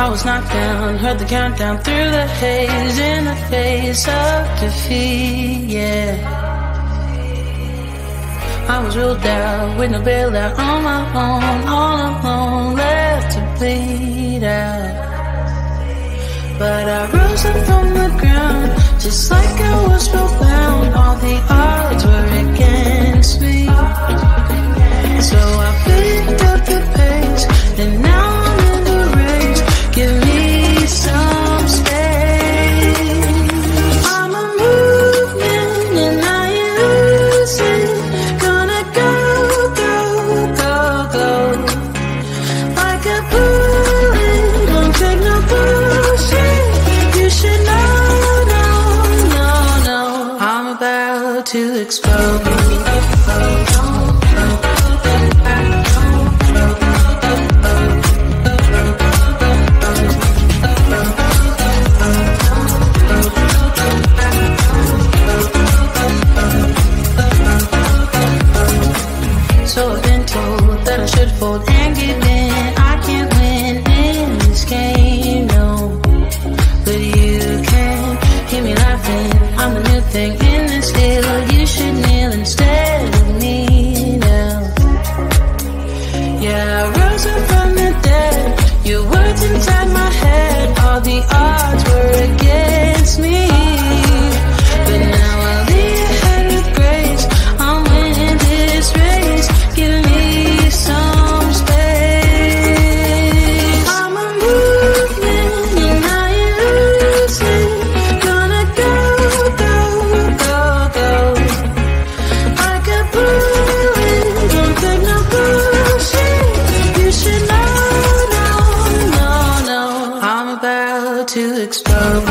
I was knocked down, heard the countdown through the haze, in the face of defeat, yeah. I was ruled out with no bailout, on my own, all alone, left to bleed out. But I rose up from the ground, just like I was spellbound. All the odds were against me, so I picked up the pace, and now I'm in the race. Give me some space. I'm a movement and I ain't losing. Gonna go, go, go, go. Like a bullet, don't take no bullshit. You should know, no, no, no. I'm about to explode. So I've been told that I should fold and give in. I can't win in this game, no. But you can hear me laughing. I'm the new thing in this hill. You should kneel instead of me now. Yeah, I rose up from the dead. Your words inside my head. All the odds were against me, but now I'll lead ahead with grace. I'm winning this race. Give me some space. I'm a movement and I ain't losing. Gonna go, go, go, go. Like a bullet, don't take no bullshit. You should know, no, no, no. I'm about to explode.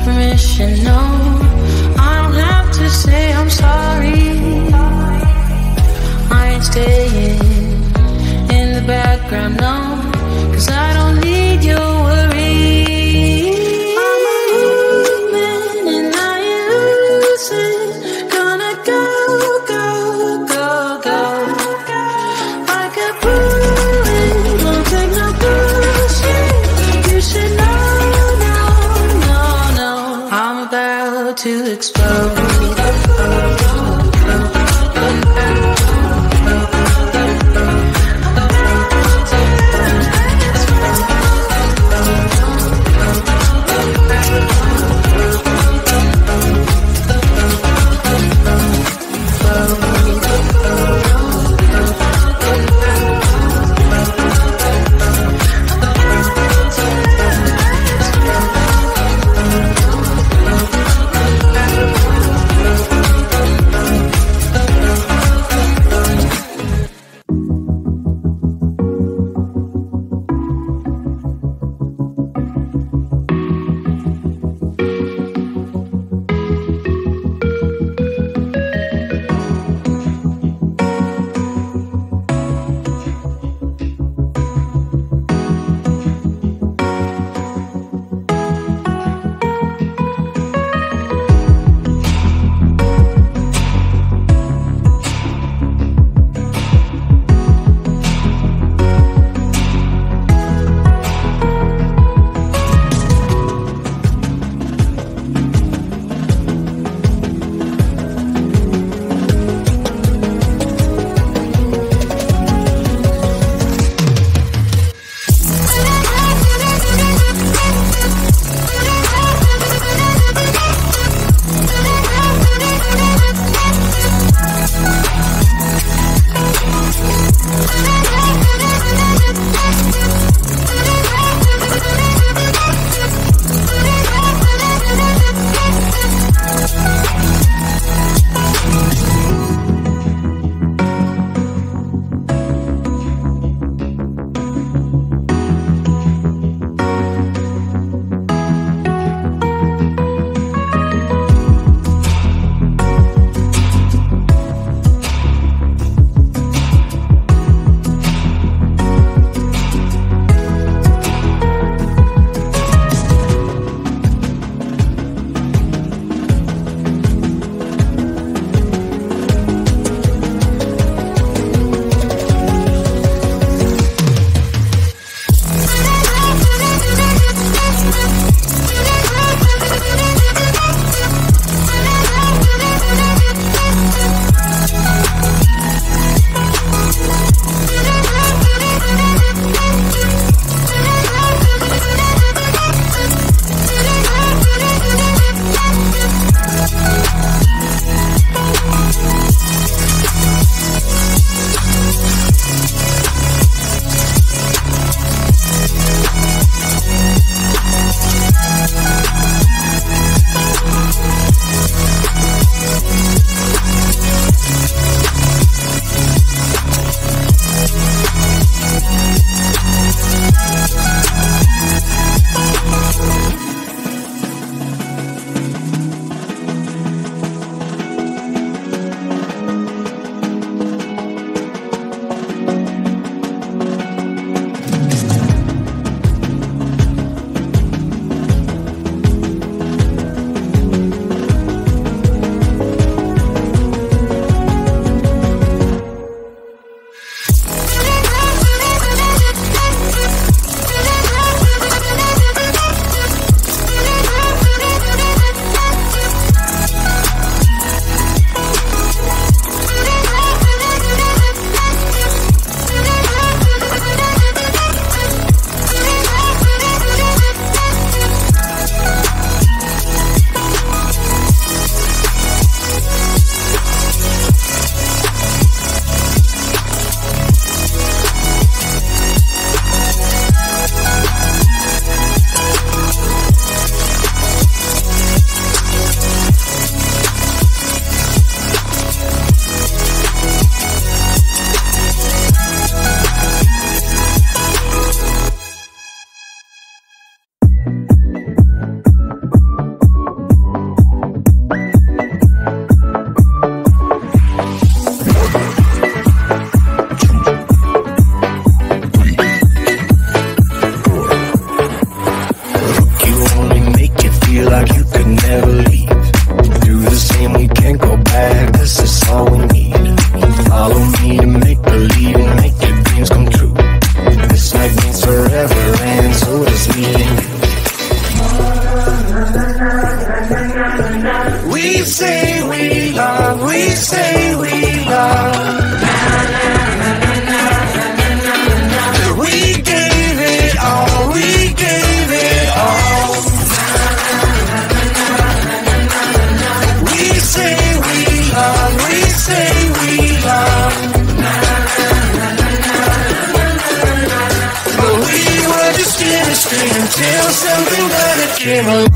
Permission, no, I don't have to say I'm sorry. I ain't staying in the background, no, 'cause I don't need your worry. I'm a movement and I ain't losing. Gonna go, go, go, go. Like a bullet, won't take no bullshit. You should know. I'm about to explode. We say we love, we say we love. We gave it all, we gave it all. We say we love, we say we love. But we were just innocent until something better came along.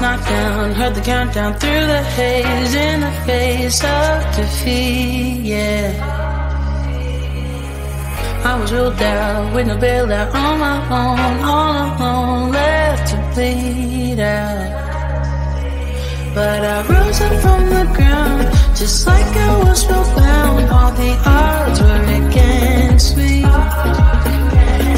knocked down, heard the countdown through the haze, in the face of defeat, yeah. I was ruled out with no bailout, on my own, all alone, left to bleed out. But I rose up from the ground, just like I was spellbound. All the odds were against me,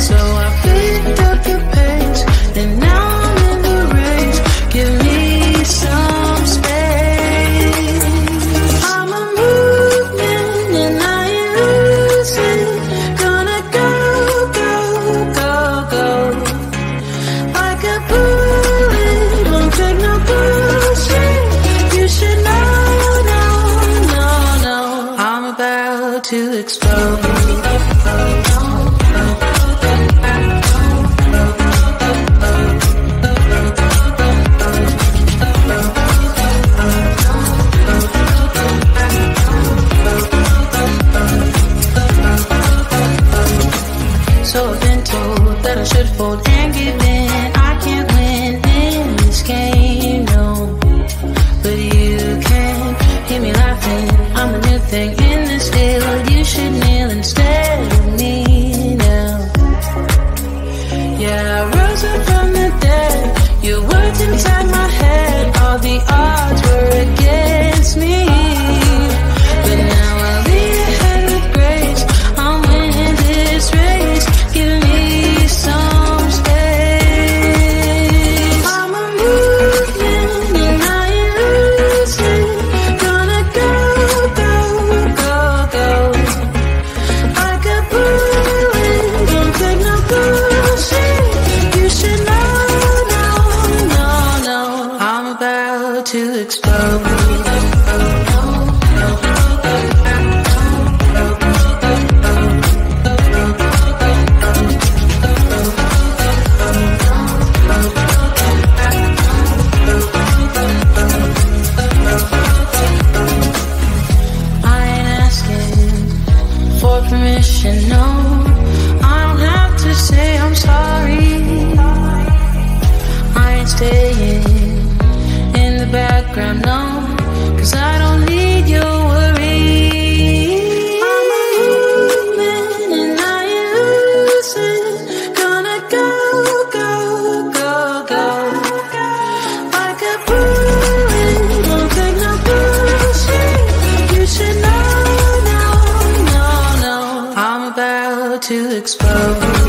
so I picked up the pace, and now I'm in the race. Give me some space. I'm a movement and I ain't losing. Gonna go, go, go, go. Like a bullet, won't take no bullshit. You should know, no, no, no. I'm about to explode. So I've been told that I should fold and give in. I can't win in this game, no. But you can hear me laughing. I'm a new thing in this field. You should kneel instead of me now. Yeah, I rose up from the dead. Your words inside my head. All the odds were against me, but now I'll lead ahead with grace. I'm winning this race. Give me some space. I'm a movement and I ain't losing. Gonna go, go, go, go. Like a bullet, don't take no bullshit. You should know, no, no, no. I'm about to explode. Permission, no, I don't have to say I'm sorry. I ain't staying in the background, no, 'cause I don't need your worry. I'm a movement and I ain't losing. Gonna go, go, go, go. Like a bullet, won't take no bullshit. You should know, no, no, no. I'm about to explode.